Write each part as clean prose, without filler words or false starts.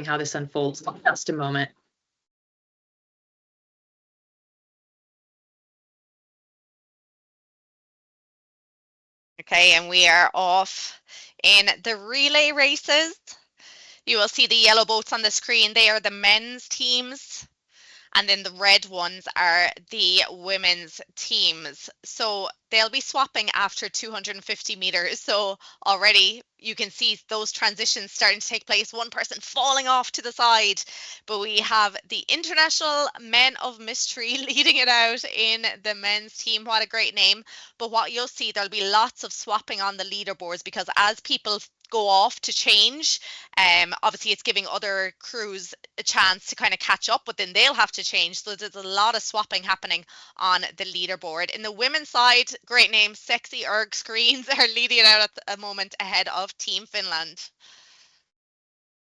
seeing how this unfolds in just a moment. Okay, and we are off in the relay races. You will see the yellow boats on the screen. They are the men's teams. And then the red ones are the women's teams. So they'll be swapping after 250 meters. So already you can see those transitions starting to take place. One person falling off to the side. But we have the International Men of Mystery leading it out in the men's team. What a great name. But what you'll see, there'll be lots of swapping on the leaderboards because as people go off to change, obviously it's giving other crews a chance to kind of catch up, but then they'll have to change. So there's a lot of swapping happening on the leaderboard. In the women's side, great name, Sexy Erg Scenes are leading it out at the moment ahead of Team Finland.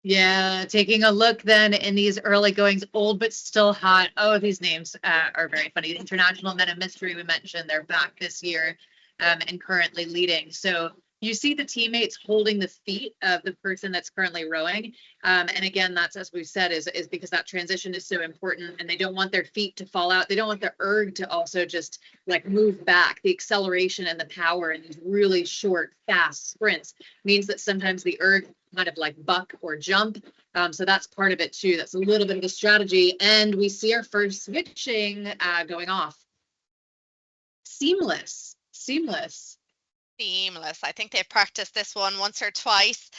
Yeah, taking a look then in these early goings, old but still hot. Oh, these names are very funny. The International Men of Mystery, we mentioned, they're back this year and currently leading. So you see the teammates holding the feet of the person that's currently rowing. And again, that's, as we've said, is because that transition is so important and they don't want their feet to fall out. They don't want the erg to also just like move back. The acceleration and the power in these really short, fast sprints means that sometimes the erg kind of like buck or jump. So that's part of it too. That's a little bit of the strategy. And we see our first switching going off. Seamless. I think they've practiced this one once or twice.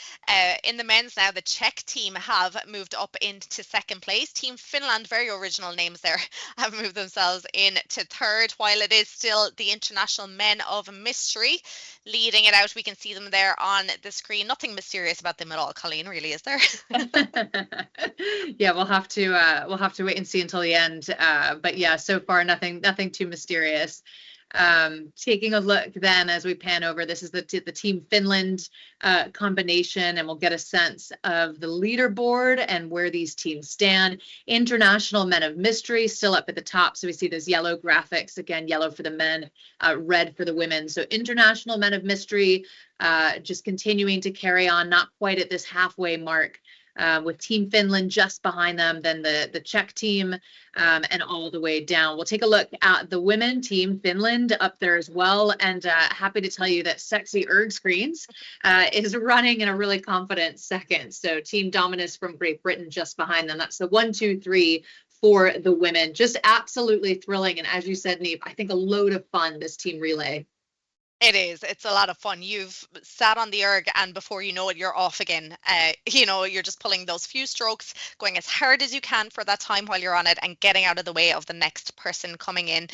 In the men's now, the Czech team have moved up into second place. Team Finland, very original names there, have moved themselves into third, while it is still the International Men of Mystery leading it out. We can see them there on the screen. Nothing mysterious about them at all, Colleen, really, is there? Yeah, we'll have to wait and see until the end. But yeah, so far nothing too mysterious. Taking a look then as we pan over, this is the Team Finland combination, and we'll get a sense of the leaderboard and where these teams stand. International Men of Mystery still up at the top, so we see those yellow graphics, again, yellow for the men, red for the women. So International Men of Mystery just continuing to carry on, not quite at this halfway mark. With Team Finland just behind them, then the Czech team, and all the way down. We'll take a look at the women, Team Finland up there as well, and happy to tell you that Sexy Erg Scenes is running in a really confident second. So Team Dominus from Great Britain just behind them. That's the 1, 2, 3 for the women. Just absolutely thrilling, and as you said, Neve, I think a load of fun, this team relay. It is. It's a lot of fun. You've sat on the erg and before you know it, you're off again. You're just pulling those few strokes, going as hard as you can for that time while you're on it and getting out of the way of the next person coming in.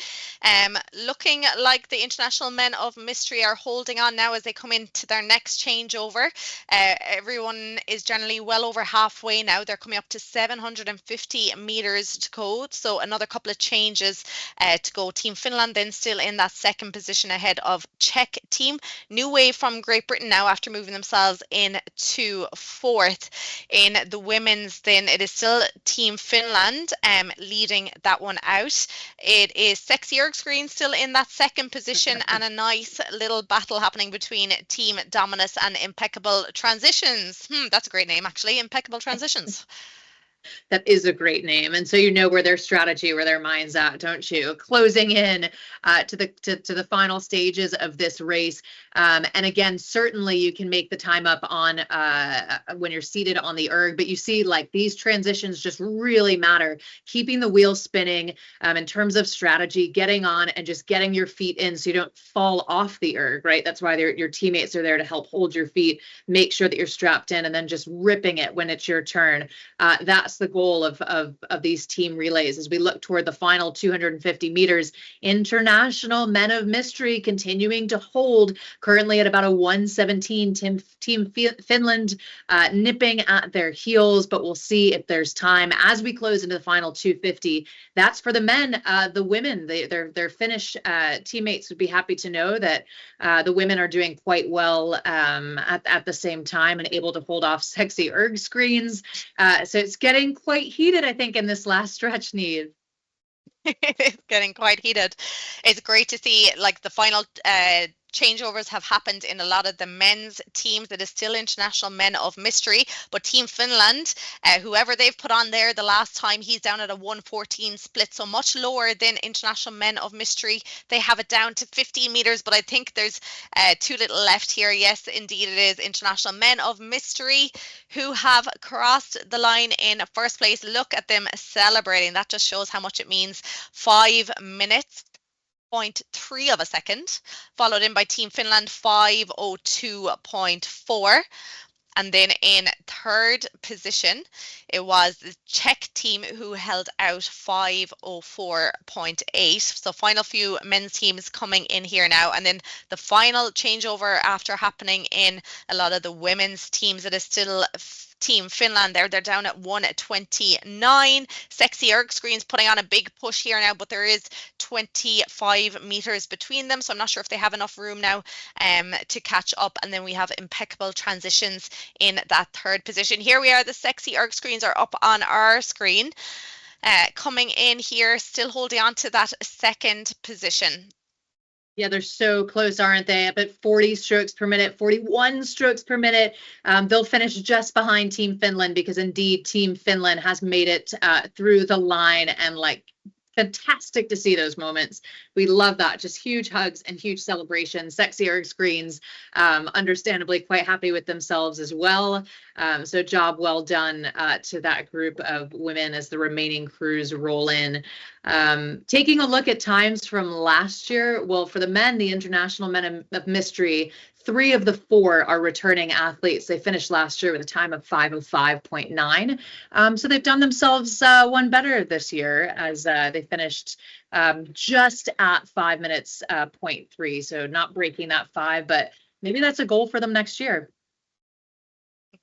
Looking like the International Men of Mystery are holding on now as they come into their next changeover. Everyone is generally well over halfway now. They're coming up to 750 meters to go. So another couple of changes to go. Team Finland then still in that second position ahead of Czech team. New wave from Great Britain now after moving themselves into fourth. In the women's then it is still Team Finland leading that one out. It is Sexy Erg Screen still in that second position and a nice little battle happening between Team Dominus and Impeccable Transitions. That's a great name actually, Impeccable Transitions. That is a great name, and so you know where their strategy, where their mind's at, don't you? Closing in to the final stages of this race, and again, certainly you can make the time up on when you're seated on the erg, but you see like these transitions just really matter. Keeping the wheel spinning in terms of strategy, getting on and just getting your feet in so you don't fall off the erg, right? That's why your teammates are there to help hold your feet, make sure that you're strapped in, and then just ripping it when it's your turn. That's the goal of these team relays as we look toward the final 250 meters. International Men of Mystery continuing to hold, currently at about a 1:17. Team Finland nipping at their heels, but we'll see if there's time as we close into the final 250. That's for the men. The women, their Finnish teammates would be happy to know that the women are doing quite well at the same time and able to hold off Sexy Erg Screens. So it's getting quite heated, I think, in this last stretch, Neve. It's getting quite heated. It's great to see like the final changeovers have happened in a lot of the men's teams. It is still International Men of Mystery, but Team Finland, whoever they've put on there the last time, he's down at a 1:14 split, so much lower than International Men of Mystery. They have it down to 15 meters, but I think there's too little left here. Yes, indeed it is International Men of Mystery who have crossed the line in first place. Look at them celebrating. That just shows how much it means. 5 minutes. 0.3 of a second, followed in by Team Finland 5:02.4. And then in third position, it was the Czech team who held out 5:04.8. So final few men's teams coming in here now. And then the final changeover after happening in a lot of the women's teams, it is still Team Finland there. They're down at 1:29. Sexy Erg Scenes putting on a big push here now, but there is 25 meters between them. So I'm not sure if they have enough room now to catch up. And then we have impeccable transitions in that third position. Here we are. The Sexy Erg Scenes are up on our screen. Coming in here, still holding on to that second position. Yeah, they're so close, aren't they? Up at 40 strokes per minute, 41 strokes per minute. They'll finish just behind Team Finland because indeed Team Finland has made it through the line, and like fantastic to see those moments. We love that. Just huge hugs and huge celebrations. Sexy Erg Scenes, understandably quite happy with themselves as well. So job well done to that group of women as the remaining crews roll in. Taking a look at times from last year, well, for the men, the International Men of Mystery, 3 of the 4 are returning athletes. They finished last year with a time of 5:05.9. So they've done themselves one better this year as they finished just at 5 minutes 0.3. So not breaking that 5, but maybe that's a goal for them next year.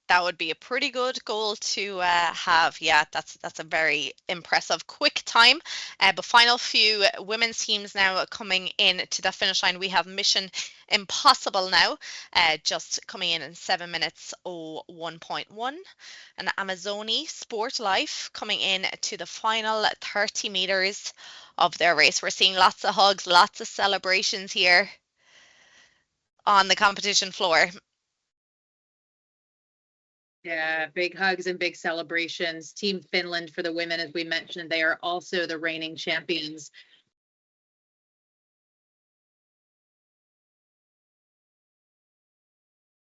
That would be a pretty good goal to have. Yeah, that's a very impressive quick time. But final few women's teams now coming in to the finish line. We have Mission Impossible now, just coming in 7 minutes 01.1. And Amazoni Sport Life coming in to the final 30 meters of their race. We're seeing lots of hugs, lots of celebrations here on the competition floor. Yeah, big hugs and big celebrations. Team Finland for the women, as we mentioned, they are also the reigning champions